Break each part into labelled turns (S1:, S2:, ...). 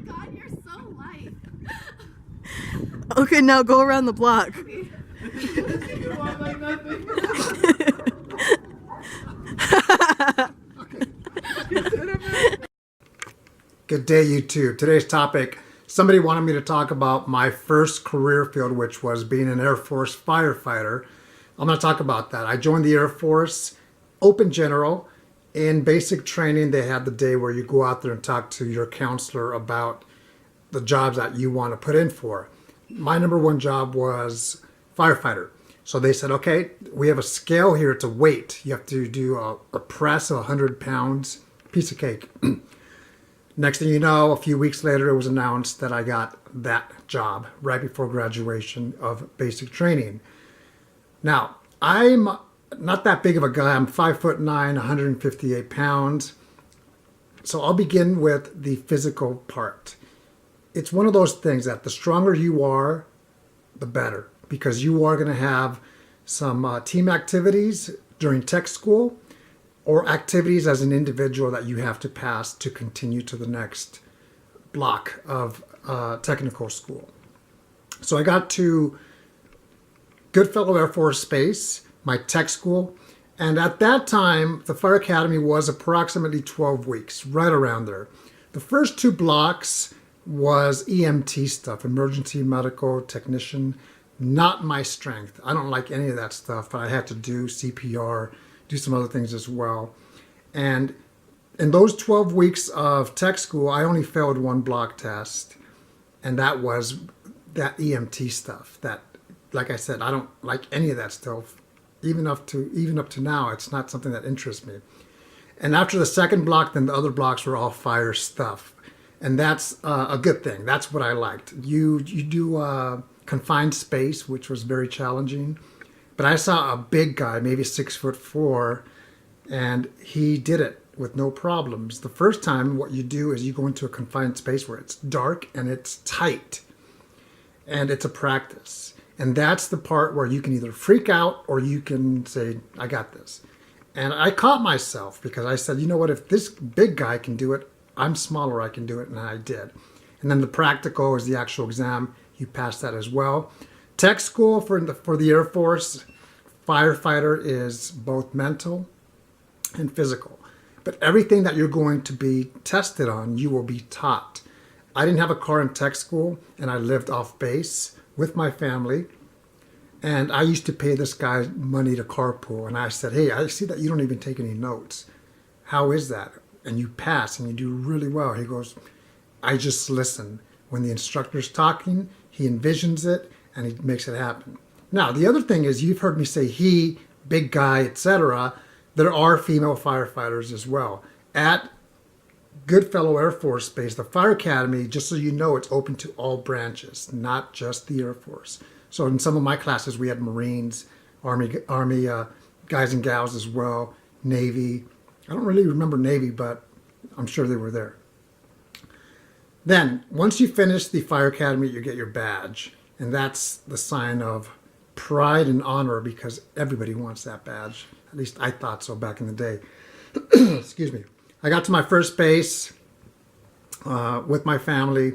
S1: God, you're so light.
S2: Okay, now go around the block.
S3: Good day, YouTube. Today's topic, somebody wanted me to talk about my first career field, which was being an Air Force firefighter. I'm going to talk about that. I joined the Air Force, open general. In basic training, they had the day where you go out there and talk to your counselor about the jobs that you want to put in for. My number one job was firefighter. So they said, okay, we have a scale here. It's a weight. You have to do a press of 100 pounds, piece of cake. Next thing you know, a few weeks later, it was announced that I got that job right before graduation of basic training. Now, I'm not that big of a guy. I'm 5'9", 158 pounds. So I'll begin with the physical part. It's one of those things that the stronger you are, the better, because you are going to have some team activities during tech school, or activities as an individual that you have to pass to continue to the next block of technical school. So I got to Goodfellow Air Force Base, my tech school, and at that time, the Fire Academy was approximately 12 weeks, right around there. The first two blocks was EMT stuff, emergency medical technician, not my strength. I don't like any of that stuff, but I had to do CPR, do some other things as well. And in those 12 weeks of tech school, I only failed one block test. And that was that EMT stuff. That, like I said, I don't like any of that stuff. Even up to now, it's not something that interests me. And after the second block, then the other blocks were all fire stuff. And that's a good thing. That's what I liked. You do confined space, which was very challenging. But I saw a big guy, maybe 6'4", and he did it with no problems. The first time, what you do is you go into a confined space where it's dark and it's tight. And it's a practice. And that's the part where you can either freak out or you can say, I got this. And I caught myself because I said, you know what, if this big guy can do it, I'm smaller, I can do it, and I did. And then the practical is the actual exam. You pass that as well. Tech school for the Air Force firefighter is both mental and physical. But everything that you're going to be tested on, you will be taught. I didn't have a car in tech school, and I lived off base with my family. And I used to pay this guy money to carpool. And I said, hey, I see that you don't even take any notes. How is that? And you pass and you do really well. He goes, I just listen. When the instructor's talking, he envisions it and he makes it happen. Now, the other thing is, you've heard me say he, big guy, etc. There are female firefighters as well. At Goodfellow Air Force Base, the Fire Academy, just so you know, it's open to all branches, not just the Air Force. So in some of my classes, we had Marines, Army guys and gals as well, Navy. I don't really remember Navy, but I'm sure they were there. Then, once you finish the Fire Academy, you get your badge. And that's the sign of pride and honor, because everybody wants that badge. At least I thought so back in the day. Excuse me. I got to my first base with my family,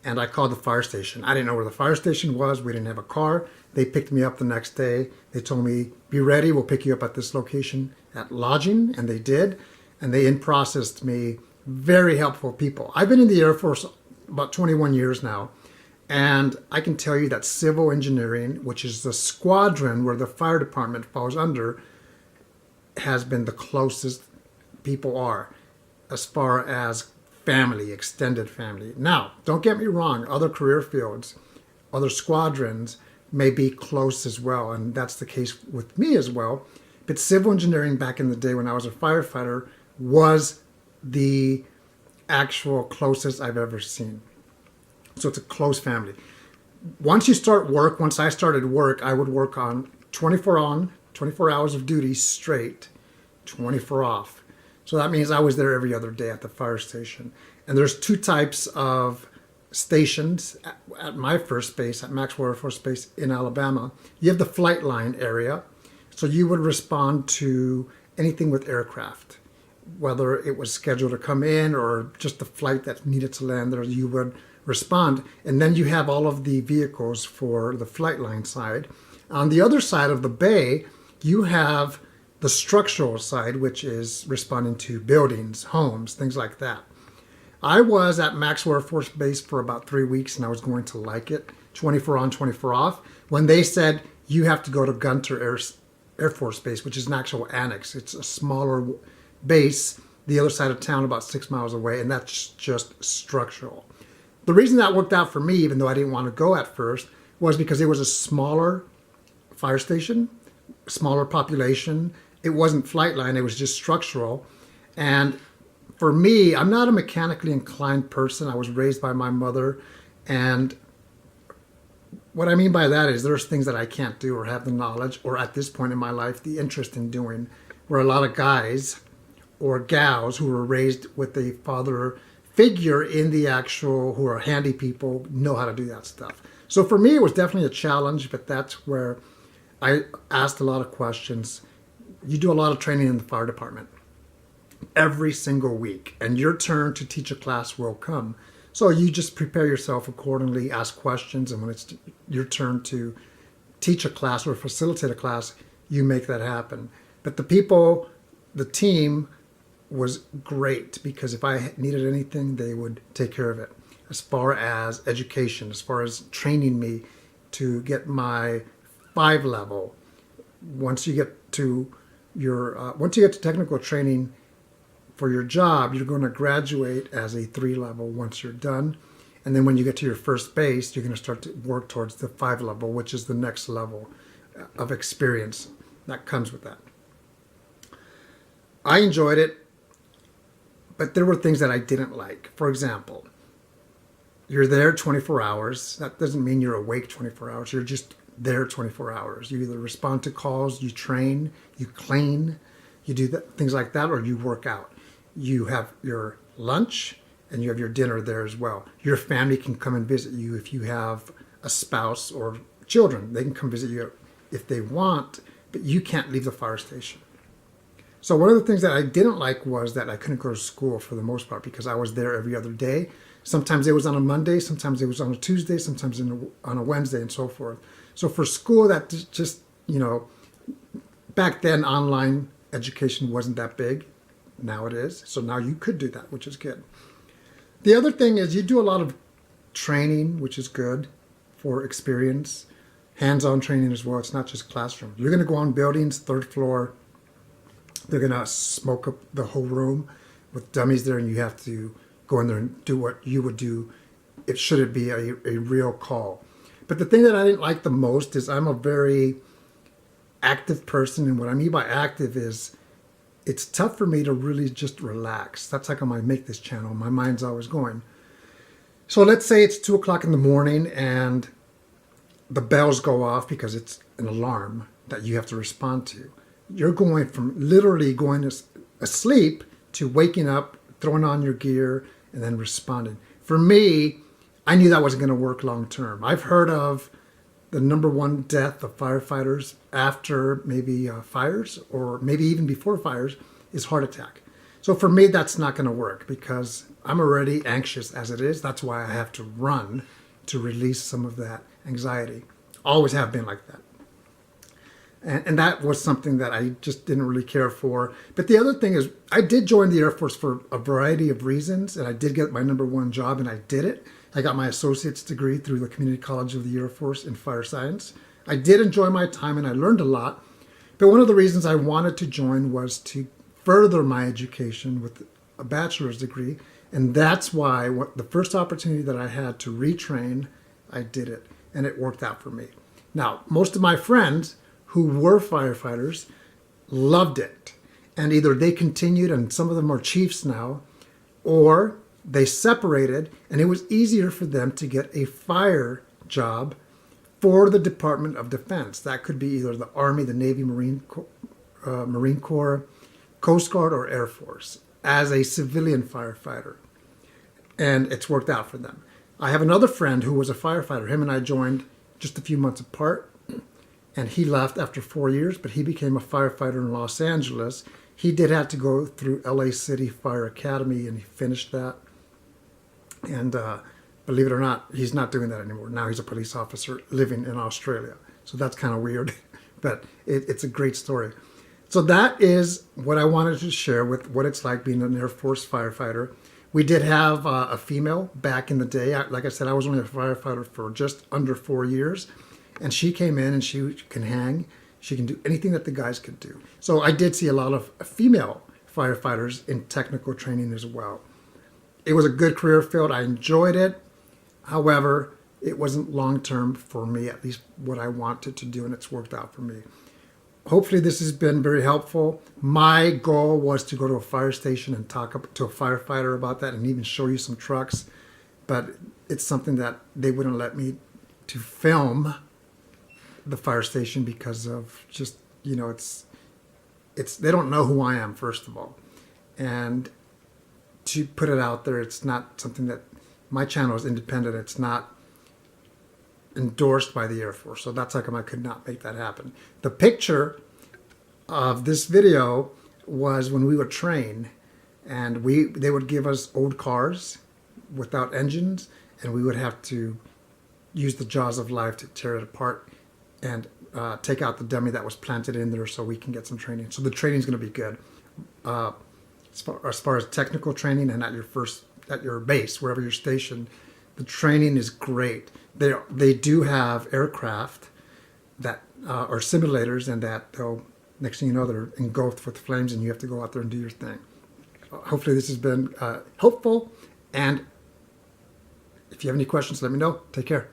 S3: and I called the fire station. I didn't know where the fire station was. We didn't have a car. They picked me up the next day. They told me, be ready. We'll pick you up at this location at lodging. And they did. And they in-processed me. Very helpful people. I've been in the Air Force about 21 years now. And I can tell you that civil engineering, which is the squadron where the fire department falls under, has been the closest people are as far as family, extended family. Now, don't get me wrong, other career fields, other squadrons may be close as well, and that's the case with me as well. But civil engineering back in the day when I was a firefighter was the actual closest I've ever seen. So it's a close family. Once you start work, once I started work, I would work on 24 hours of duty straight, 24 off. So that means I was there every other day at the fire station. And there's two types of stations at my first base, at Maxwell Air Force Base in Alabama. You have the flight line area. So you would respond to anything with aircraft. whether it was scheduled to come in or just a flight that needed to land there, you would respond. And then you have all of the vehicles for the flight line side. On the other side of the bay, you have the structural side, which is responding to buildings, homes, things like that. I was at Maxwell Air Force Base for about 3 weeks, and I was going to like it. 24 on, 24 off. When they said you have to go to Gunter Air Force Base, which is an actual annex. It's a smaller base, the other side of town, about 6 miles away, and that's just structural. The reason that worked out for me, even though I didn't want to go at first, was because it was a smaller fire station, smaller population. It wasn't flight line, it was just structural. And for me, I'm not a mechanically inclined person. I was raised by my mother, and what I mean by that is there's things that I can't do or have the knowledge or at this point in my life the interest in doing, where a lot of guys or gals who were raised with a father figure in the actual, who are handy people, know how to do that stuff. So for me, it was definitely a challenge, but that's where I asked a lot of questions. You do a lot of training in the fire department every single week, and your turn to teach a class will come. So you just prepare yourself accordingly, ask questions, and when it's your turn to teach a class or facilitate a class, you make that happen. But the people, the team was great, because if I needed anything, they would take care of it. As far as education, as far as training me to get my 5 level, once you get to technical training for your job, you're going to graduate as a 3 level once you're done. And then when you get to your first base, you're going to start to work towards the 5 level, which is the next level of experience that comes with that. I enjoyed it, but there were things that I didn't like. For example, you're there 24 hours. That doesn't mean you're awake 24 hours. You're just there 24 hours. You either respond to calls, you train, you clean, you do things like that, or you work out. You have your lunch and you have your dinner there as well. Your family can come and visit you if you have a spouse or children. They can come visit you if they want, but you can't leave the fire station. So one of the things that I didn't like was that I couldn't go to school for the most part, because I was there every other day. Sometimes it was on a Monday, sometimes it was on a Tuesday, sometimes on a Wednesday, and so forth. So for school, that just, back then online education wasn't that big. Now it is. So now you could do that, which is good. The other thing is you do a lot of training, which is good for experience, hands-on training as well. It's not just classroom. You're going to go on buildings, 3rd floor. They're going to smoke up the whole room with dummies there, and you have to go in there and do what you would do if should it be a real call. But the thing that I didn't like the most is I'm a very active person, and what I mean by active is it's tough for me to really just relax. That's how come I make this channel. My mind's always going. So let's say it's 2 o'clock in the morning and the bells go off because it's an alarm that you have to respond to. You're going from literally going asleep to waking up, throwing on your gear, and then responding. For me, I knew that wasn't going to work long term. I've heard of the #1 death of firefighters after maybe fires, or maybe even before fires, is heart attack. So for me, that's not going to work because I'm already anxious as it is. That's why I have to run to release some of that anxiety. Always have been like that. And that was something that I just didn't really care for. But the other thing is, I did join the Air Force for a variety of reasons, and I did get my #1 job, and I did it. I got my associate's degree through the Community College of the Air Force in fire science. I did enjoy my time, and I learned a lot. But one of the reasons I wanted to join was to further my education with a bachelor's degree, and that's why the first opportunity that I had to retrain, I did it, and it worked out for me. Now, most of my friends who were firefighters loved it, and either they continued, and some of them are chiefs now, or they separated, and it was easier for them to get a fire job for the Department of Defense. That could be either the Army, the Navy, Marine Corps, Coast Guard, or Air Force as a civilian firefighter. And it's worked out for them. I have another friend who was a firefighter. Him and I joined just a few months apart, and he left after 4 years, but he became a firefighter in Los Angeles, He did have to go through LA City Fire Academy, and he finished that. And believe it or not, he's not doing that anymore. Now he's a police officer living in Australia. So that's kind of weird, but it's a great story. So that is what I wanted to share with what it's like being an Air Force firefighter. We did have a female back in the day. Like I said, I was only a firefighter for just under 4 years. And she came in and she can hang. She can do anything that the guys could do. So I did see a lot of female firefighters in technical training as well. It was a good career field. I enjoyed it. However, it wasn't long-term for me, at least what I wanted to do, and it's worked out for me. Hopefully this has been very helpful. My goal was to go to a fire station and talk to a firefighter about that and even show you some trucks. But it's something that they wouldn't let me to film the fire station because of just, it's they don't know who I am, first of all. And to put it out there, it's not something that, my channel is independent. It's not endorsed by the Air Force. So that's how come I could not make that happen. The picture of this video was when we would train, and they would give us old cars without engines, and we would have to use the jaws of life to tear it apart and take out the dummy that was planted in there so we can get some training. So the training is going to be good. As far as technical training and at your base, wherever you're stationed, the training is great. They do have aircraft that are simulators, and that next thing you know, they're engulfed with flames and you have to go out there and do your thing. Hopefully this has been helpful, and if you have any questions, let me know. Take care.